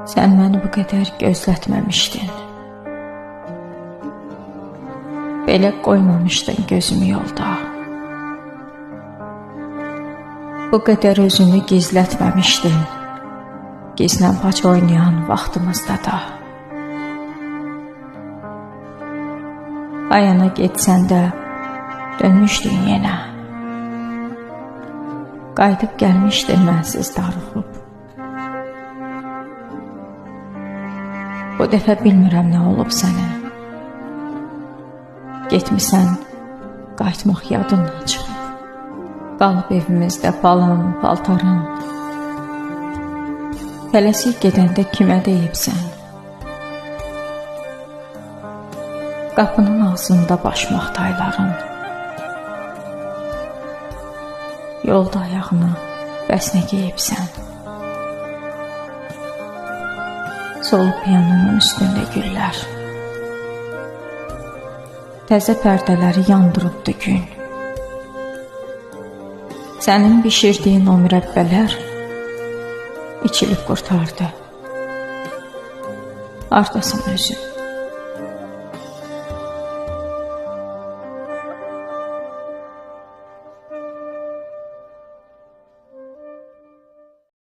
Sən məni bu qədər gözlətməmişdin. Belə qoymamışdın gözümü yolda. Bu qədər özünü gizlətməmişdin. Gizlən paç oynayan vaxtımızda da. Ayana getsən də dönmüşdün yenə. Qayıdıb gəlmişdin mənsiz darıxıb. Bu dəfə bilmirəm nə olub sənə. Getmisən, qayıtmaq yadından çıxıb. Qalıb evimizdə palın, paltarın. Tələsik gedəndə kimə deyibsən? Qapının ağzında başmaqdayların. Yolda ayağına bəs nə geyibsən? Solub piyanonun üstündə güllər. Təzə pərdələri yandırıbdı gün. Sənin bişirdiyin o mürəbbələr içilib qurtardı. Ardasın özün.